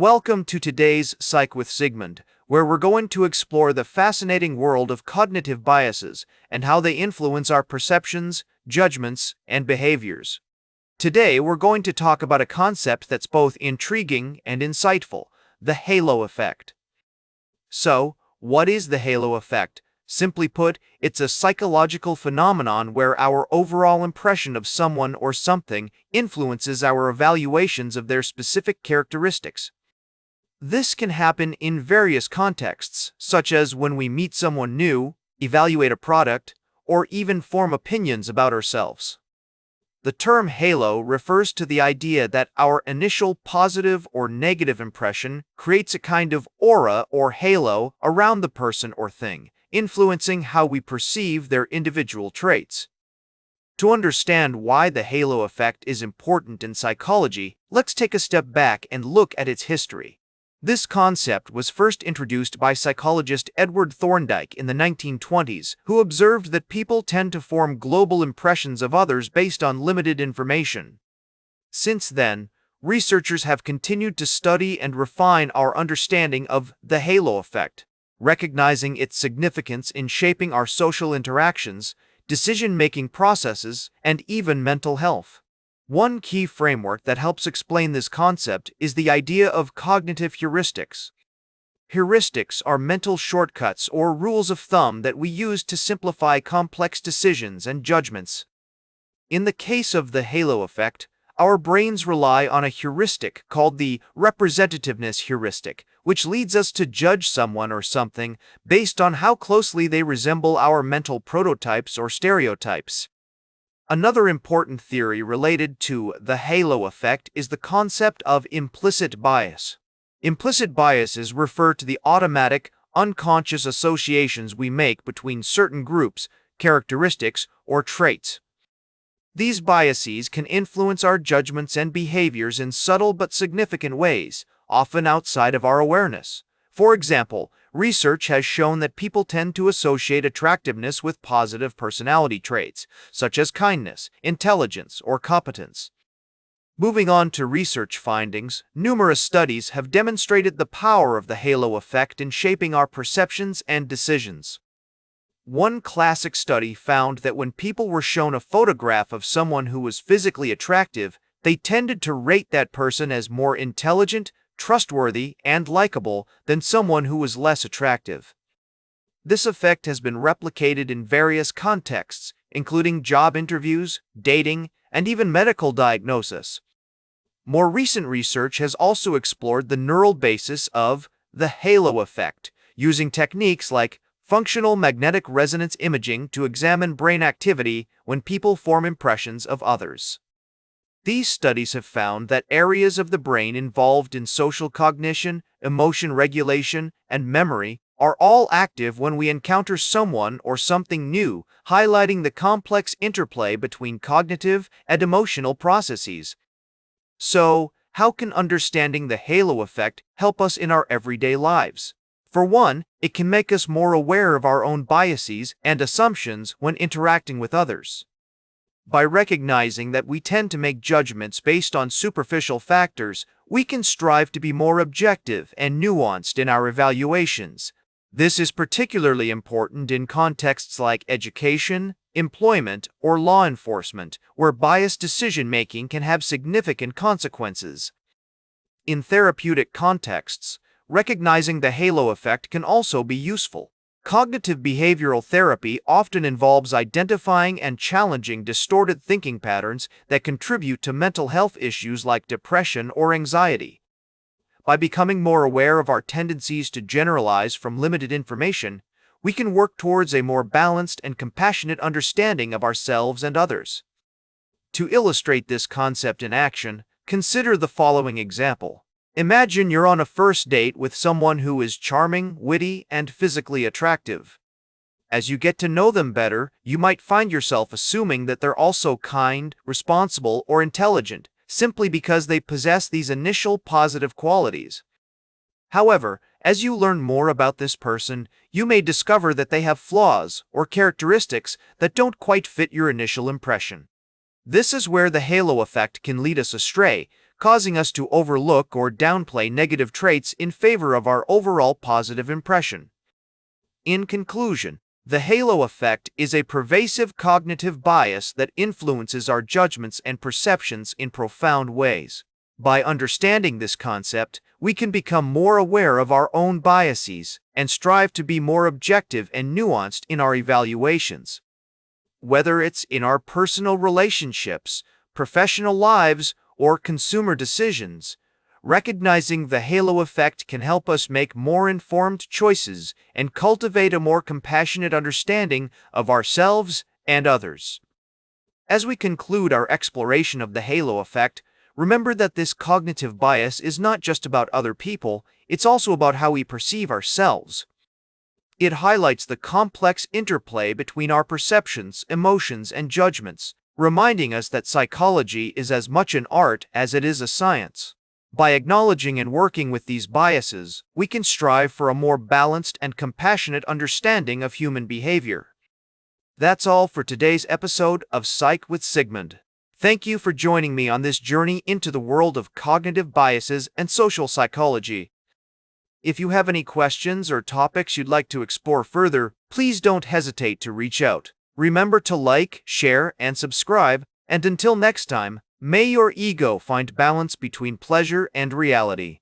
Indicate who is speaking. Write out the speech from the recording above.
Speaker 1: Welcome to today's Psych with Sigmund, where we're going to explore the fascinating world of cognitive biases and how they influence our perceptions, judgments, and behaviors. Today, we're going to talk about a concept that's both intriguing and insightful: the halo effect. So, what is the halo effect? Simply put, it's a psychological phenomenon where our overall impression of someone or something influences our evaluations of their specific characteristics. This can happen in various contexts, such as when we meet someone new, evaluate a product, or even form opinions about ourselves. The term halo refers to the idea that our initial positive or negative impression creates a kind of aura or halo around the person or thing, influencing how we perceive their individual traits. To understand why the halo effect is important in psychology, let's take a step back and look at its history. This concept was first introduced by psychologist Edward Thorndike in the 1920s, who observed that people tend to form global impressions of others based on limited information. Since then, researchers have continued to study and refine our understanding of the halo effect, recognizing its significance in shaping our social interactions, decision-making processes, and even mental health. One key framework that helps explain this concept is the idea of cognitive heuristics. Heuristics are mental shortcuts or rules of thumb that we use to simplify complex decisions and judgments. In the case of the halo effect, our brains rely on a heuristic called the representativeness heuristic, which leads us to judge someone or something based on how closely they resemble our mental prototypes or stereotypes. Another important theory related to the halo effect is the concept of implicit bias. Implicit biases refer to the automatic, unconscious associations we make between certain groups, characteristics, or traits. These biases can influence our judgments and behaviors in subtle but significant ways, often outside of our awareness. For example, research has shown that people tend to associate attractiveness with positive personality traits, such as kindness, intelligence, or competence. Moving on to research findings, numerous studies have demonstrated the power of the halo effect in shaping our perceptions and decisions. One classic study found that when people were shown a photograph of someone who was physically attractive, they tended to rate that person as more intelligent, trustworthy, and likable than someone who was less attractive. This effect has been replicated in various contexts, including job interviews, dating, and even medical diagnosis. More recent research has also explored the neural basis of the halo effect, using techniques like functional magnetic resonance imaging to examine brain activity when people form impressions of others. These studies have found that areas of the brain involved in social cognition, emotion regulation, and memory are all active when we encounter someone or something new, highlighting the complex interplay between cognitive and emotional processes. So, how can understanding the halo effect help us in our everyday lives? For one, it can make us more aware of our own biases and assumptions when interacting with others. By recognizing that we tend to make judgments based on superficial factors, we can strive to be more objective and nuanced in our evaluations. This is particularly important in contexts like education, employment, or law enforcement, where biased decision-making can have significant consequences. In therapeutic contexts, recognizing the halo effect can also be useful. Cognitive behavioral therapy often involves identifying and challenging distorted thinking patterns that contribute to mental health issues like depression or anxiety. By becoming more aware of our tendencies to generalize from limited information, we can work towards a more balanced and compassionate understanding of ourselves and others. To illustrate this concept in action, consider the following example. Imagine you're on a first date with someone who is charming, witty, and physically attractive. As you get to know them better, you might find yourself assuming that they're also kind, responsible, or intelligent, simply because they possess these initial positive qualities. However, as you learn more about this person, you may discover that they have flaws or characteristics that don't quite fit your initial impression. This is where the halo effect can lead us astray, causing us to overlook or downplay negative traits in favor of our overall positive impression. In conclusion, the halo effect is a pervasive cognitive bias that influences our judgments and perceptions in profound ways. By understanding this concept, we can become more aware of our own biases and strive to be more objective and nuanced in our evaluations. Whether it's in our personal relationships, professional lives, or consumer decisions, recognizing the halo effect can help us make more informed choices and cultivate a more compassionate understanding of ourselves and others. As we conclude our exploration of the halo effect, remember that this cognitive bias is not just about other people, it's also about how we perceive ourselves. It highlights the complex interplay between our perceptions, emotions, and judgments, reminding us that psychology is as much an art as it is a science. By acknowledging and working with these biases, we can strive for a more balanced and compassionate understanding of human behavior. That's all for today's episode of Psych with Sigmund. Thank you for joining me on this journey into the world of cognitive biases and social psychology. If you have any questions or topics you'd like to explore further, please don't hesitate to reach out. Remember to like, share, and subscribe, and until next time, may your ego find balance between pleasure and reality.